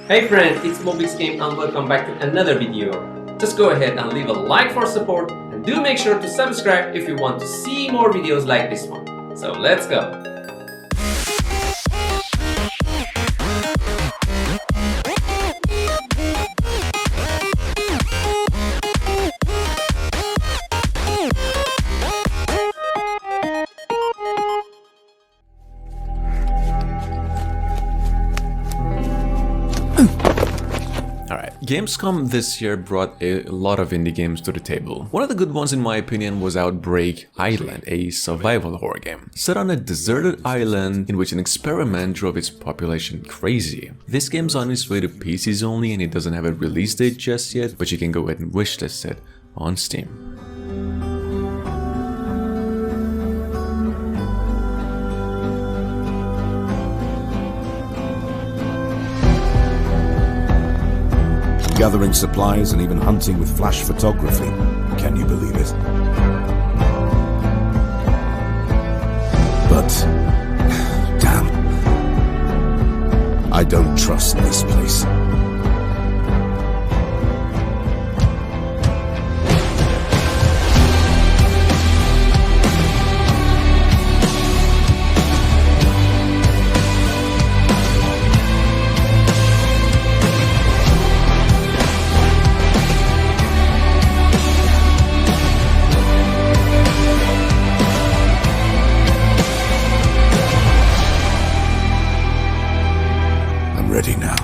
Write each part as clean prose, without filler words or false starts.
Hey friend, it's Mobix Game and welcome back to another video. Just go ahead and leave a like for support and do make sure to subscribe if you want to see more videos like this one. So let's go. Gamescom this year brought a lot of indie games to the table. One of the good ones in my opinion was Outbreak Island, a survival horror game. Set on a deserted island in which an experiment drove its population crazy. This game's on its way to PCs only and it doesn't have a release date just yet, but you can go ahead and wishlist it on Steam. Gathering supplies and even hunting with flash photography. Can you believe it? But, damn, I don't trust this place. Ready now.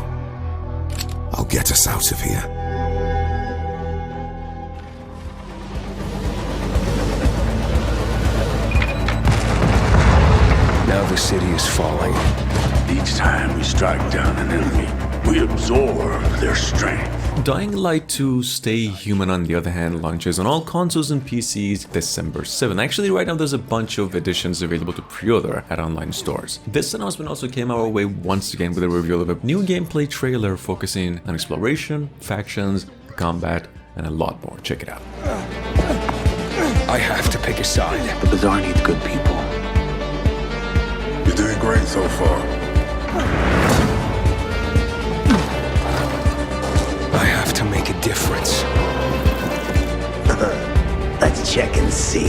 I'll get us out of here. Now the city is falling. Each time we strike down an enemy, we absorb their strength. Dying Light 2 Stay Human, on the other hand, launches on all consoles and PCs December 7. Actually, right now there's a bunch of editions available to pre-order at online stores. This announcement also came our way once again with a reveal of a new gameplay trailer focusing on exploration, factions, combat, and a lot more. Check it out. I have to pick a side. The Bazaar needs good people. You're doing great so far. I have to make a difference. Let's check and see.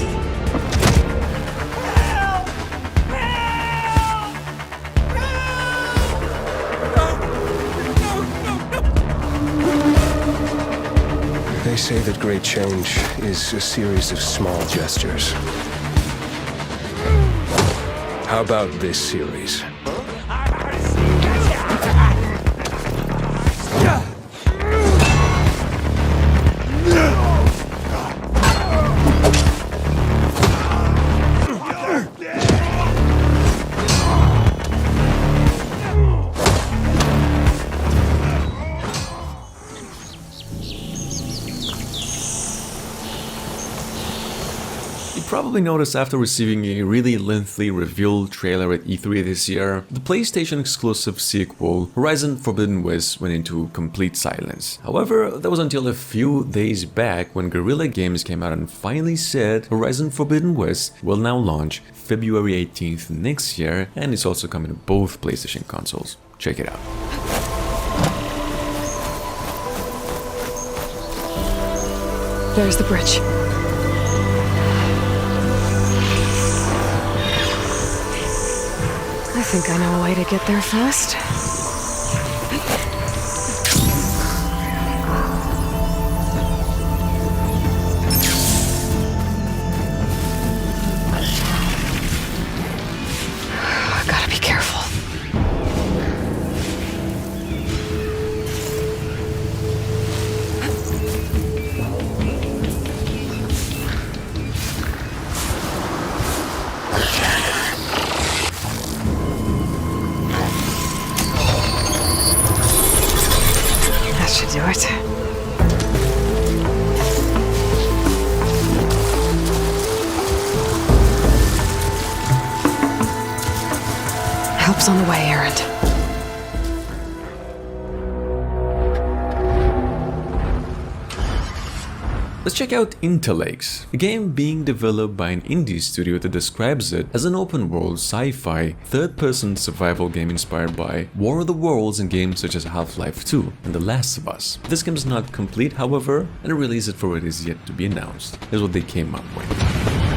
They say that great change is a series of small gestures. How about this series? Probably noticed after receiving a really lengthy reveal trailer at E3 this year, the PlayStation exclusive sequel Horizon Forbidden West went into complete silence. However, that was until a few days back when Guerrilla Games came out and finally said Horizon Forbidden West will now launch February 18th next year, and it's also coming to both PlayStation consoles. Check it out. There's the bridge. I think I know a way to get there fast. Gotta be careful. Should do it. Help's on the way, Errand. Let's check out Interlakes, a game being developed by an indie studio that describes it as an open-world sci-fi, third-person survival game inspired by War of the Worlds and games such as Half-Life 2 and The Last of Us. This game is not complete, however, and a release date for it is yet to be announced. Here's what they came up with.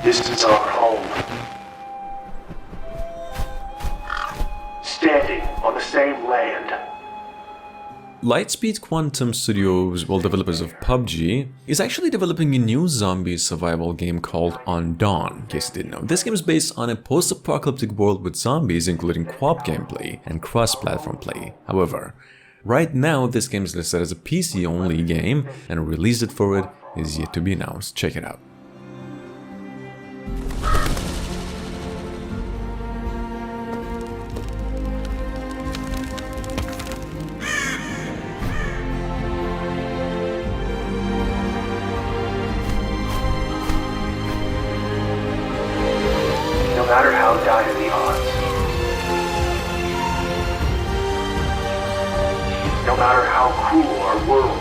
This is our home. Standing on the same land. Lightspeed Quantum Studios, developers of PUBG, is actually developing a new zombie survival game called Undawn, in case you didn't know. This game is based on a post-apocalyptic world with zombies, including co-op gameplay and cross-platform play. However, right now this game is listed as a PC-only game, and a release date for it is yet to be announced. Check it out. No matter how dire the odds, no matter how cruel our world,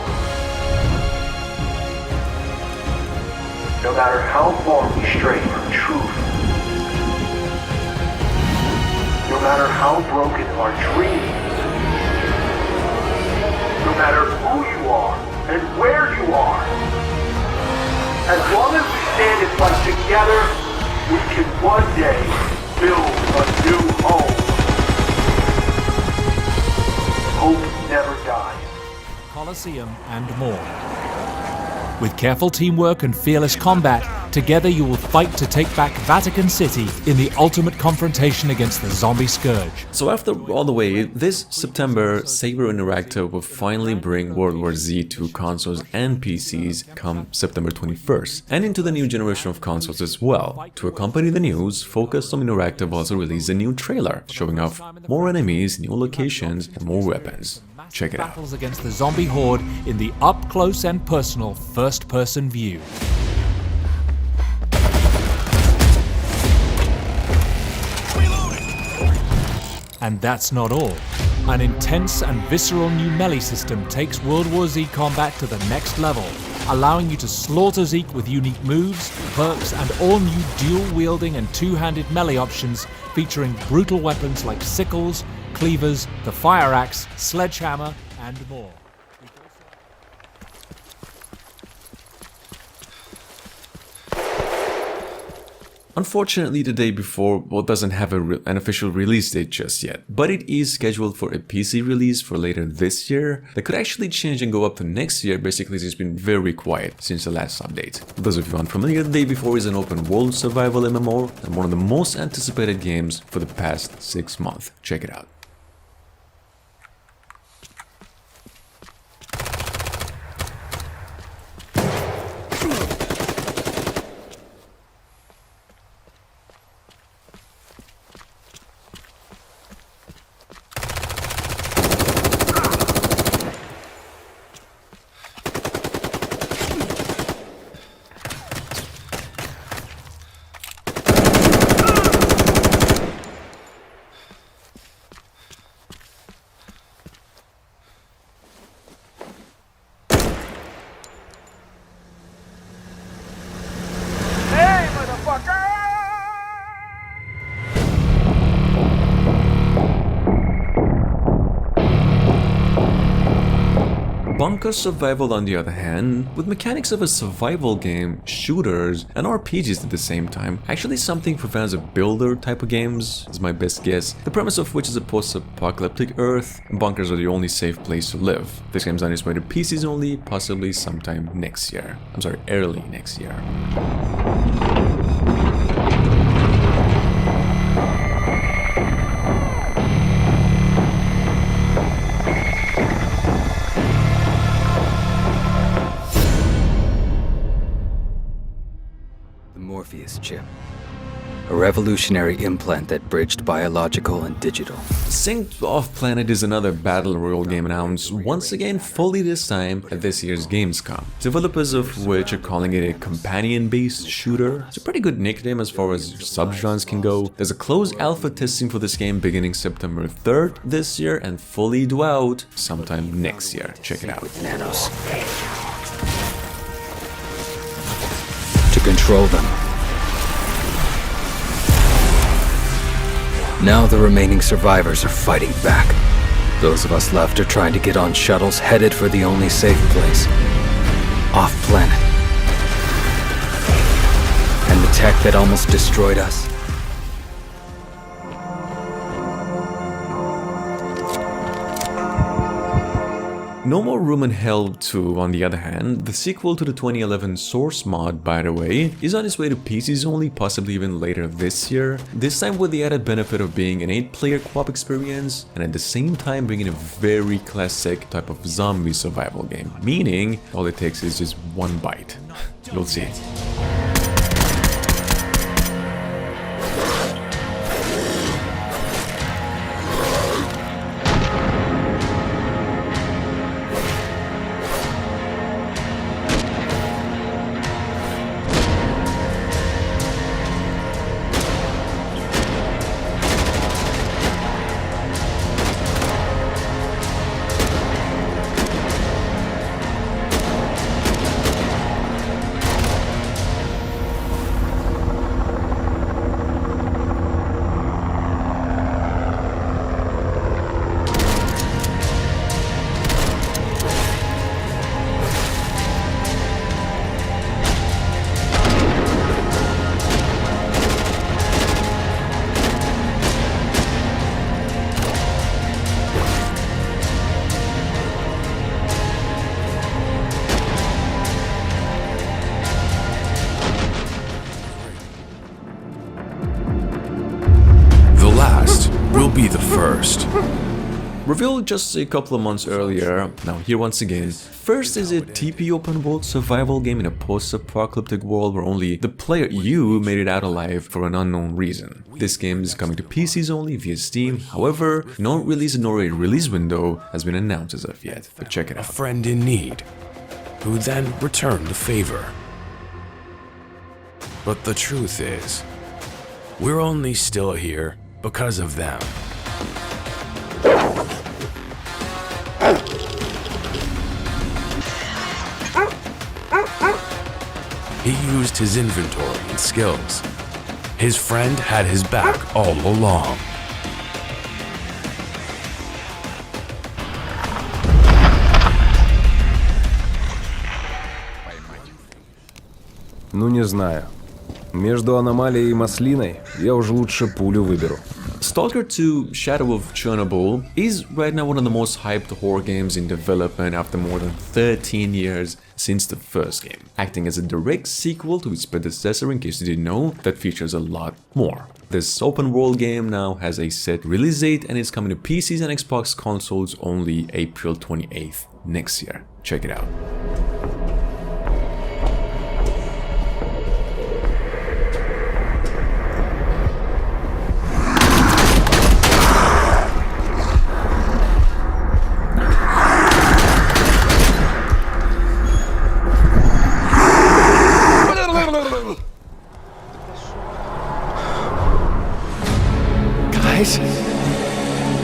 no matter how far we stray from truth, no matter how broken our dreams, no matter who you are and where you are, as long as we stand and fight together, we can one day build a new home. Hope never dies. Colosseum and more. With careful teamwork and fearless combat, together you will fight to take back Vatican City in the ultimate confrontation against the zombie scourge. So after all the way, this September, Saber Interactive will finally bring World War Z to consoles and PCs come September 21st, and into the new generation of consoles as well. To accompany the news, Focused Interactive also released a new trailer, showing off more enemies, new locations, and more weapons. Check it out. Battles against the zombie horde in the up-close and personal first-person view. And that's not all. An intense and visceral new melee system takes World War Z combat to the next level, allowing you to slaughter Zeke with unique moves, perks, and all-new dual-wielding and two-handed melee options featuring brutal weapons like sickles, cleavers, the fire axe, sledgehammer, and more. Unfortunately, the day before doesn't have an official release date just yet, but it is scheduled for a PC release for later this year. That could actually change and go up to next year. Basically, it's been very quiet since the last update. For those of you unfamiliar, the day before is an open world survival MMO and one of the most anticipated games for the past 6 months. Check it out. Bunker survival, on the other hand, with mechanics of a survival game, shooters, and RPGs at the same time, actually something for fans of builder type of games, is my best guess. The premise of which is a post-apocalyptic Earth, and bunkers are the only safe place to live. This game's on its way to PCs only, possibly sometime next year. I'm sorry, early next year. Morpheus chip. A revolutionary implant that bridged biological and digital. Synced Off-Planet is another battle royale game announced, once again fully this time at this year's Gamescom. Developers of which are calling it a companion-based shooter. It's a pretty good nickname as far as subgenres can go. There's a closed alpha testing for this game beginning September 3rd this year and fully due out sometime next year. Check it out. Nanos. To control them. Now the remaining survivors are fighting back. Those of us left are trying to get on shuttles headed for the only safe place. Off-planet. And the tech that almost destroyed us. No More Room in Hell 2, on the other hand, the sequel to the 2011 Source mod, by the way, is on its way to PCs only, possibly even later this year, this time with the added benefit of being an 8-player co-op experience, and at the same time bringing a very classic type of zombie survival game, meaning all it takes is just one bite. You'll see. Be the first. Revealed just a couple of months earlier, now here once again. First is a TP open world survival game in a post-apocalyptic world where only the player you made it out alive for an unknown reason. This game is coming to PCs only via Steam, however, no release nor a release window has been announced as of yet, but check it out. A friend in need, who then returned the favor. But the truth is, we're only still here because of them. He used his inventory and skills. His friend had his back all along. Ну не знаю. Между аномалией и маслиной я уже лучше пулю выберу. S.T.A.L.K.E.R 2 Shadow of Chernobyl is right now one of the most hyped horror games in development after more than 13 years since the first game, acting as a direct sequel to its predecessor in case you didn't know, that features a lot more. This open world game now has a set release date and it's coming to PCs and Xbox consoles only April 28th next year. Check it out.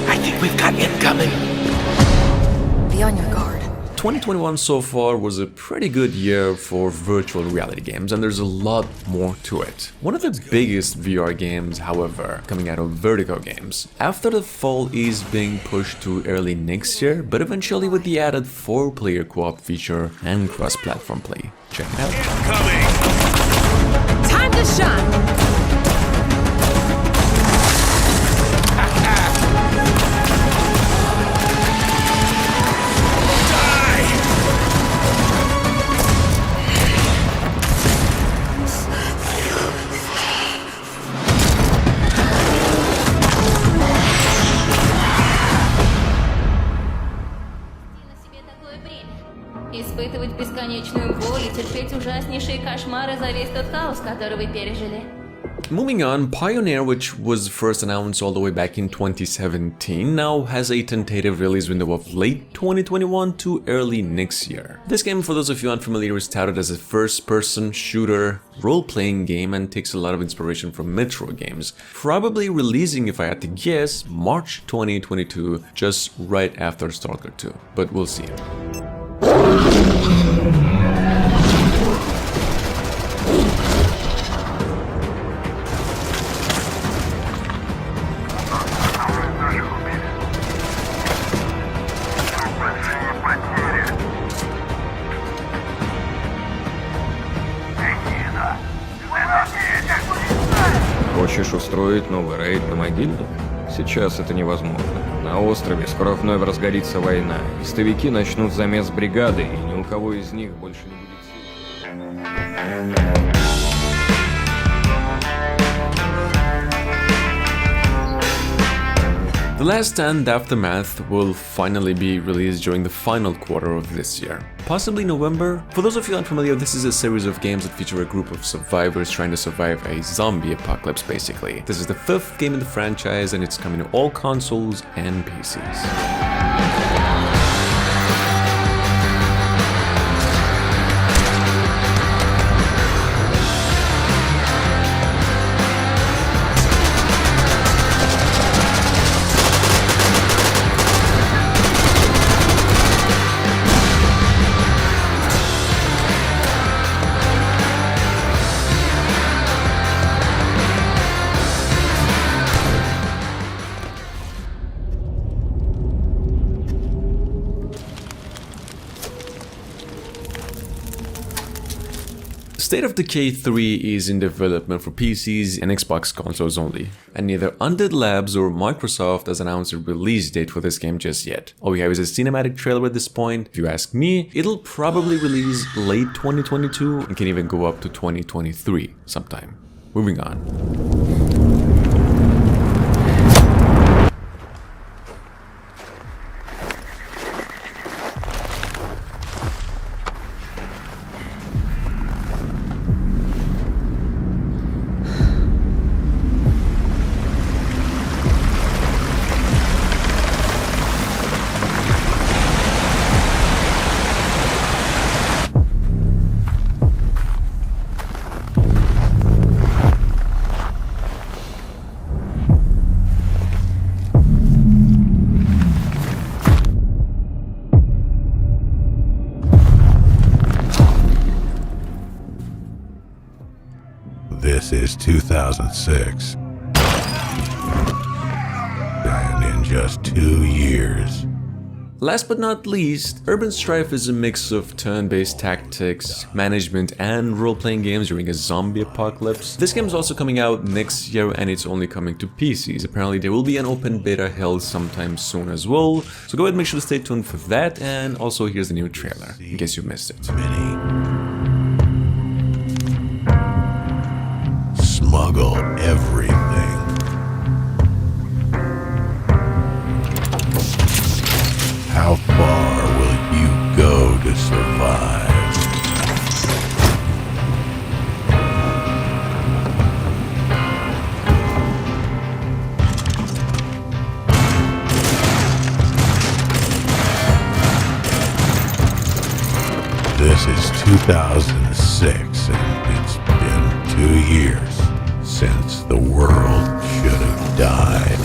I think we've got incoming. Be on your guard. 2021 so far was a pretty good year for virtual reality games, and there's a lot more to it. One of the biggest VR games, however, coming out of Vertigo Games. After the Fall is being pushed to early next year, but eventually with the added 4-player co-op feature and cross-platform play. Check it out. Time to shine! Испытывать бесконечную боль и терпеть ужаснейшие кошмары за весь тот хаос, который вы пережили. Moving on, PIONER, which was first announced all the way back in 2017, now has a tentative release window of late 2021 to early next year. This game, for those of you unfamiliar, is touted as a first-person shooter role-playing game and takes a lot of inspiration from Metro games. Probably releasing, if I had to guess, March 2022, just right after S.T.A.L.K.E.R 2, but we'll see. Хочешь устроить новый рейд на могильник? Сейчас это невозможно. На острове скоро вновь разгорится война. Истовики начнут замес бригады, и ни у кого из них больше не будет сил. The Last Stand Aftermath will finally be released during the final quarter of this year, possibly November. For those of you unfamiliar, this is a series of games that feature a group of survivors trying to survive a zombie apocalypse basically. This is the 5th game in the franchise and it's coming to all consoles and PCs. State of Decay 3 is in development for PCs and Xbox consoles only, and neither Undead Labs or Microsoft has announced a release date for this game just yet. All we have is a cinematic trailer at this point. If you ask me, it'll probably release late 2022 and can even go up to 2023 sometime. Moving on. This is 2006. And in just 2 years. Last but not least, Urban Strife is a mix of turn-based tactics, management, and role-playing games during a zombie apocalypse. This game is also coming out next year and it's only coming to PCs. Apparently there will be an open beta held sometime soon as well, so go ahead and make sure to stay tuned for that, and also here's the new trailer, in case you missed it. Smuggle everything. How far will you go to survive? This is 2006 and it's been 2 years since the world should have died.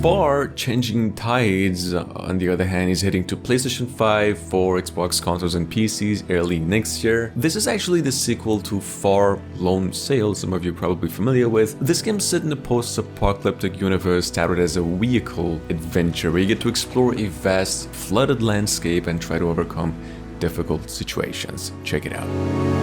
Far Changing Tides, on the other hand, is heading to PlayStation 5, 4, Xbox consoles and PCs early next year. This is actually the sequel to Far Lone Sail, some of you are probably familiar with. This game set in a post-apocalyptic universe touted as a vehicle adventure where you get to explore a vast, flooded landscape and try to overcome difficult situations. Check it out.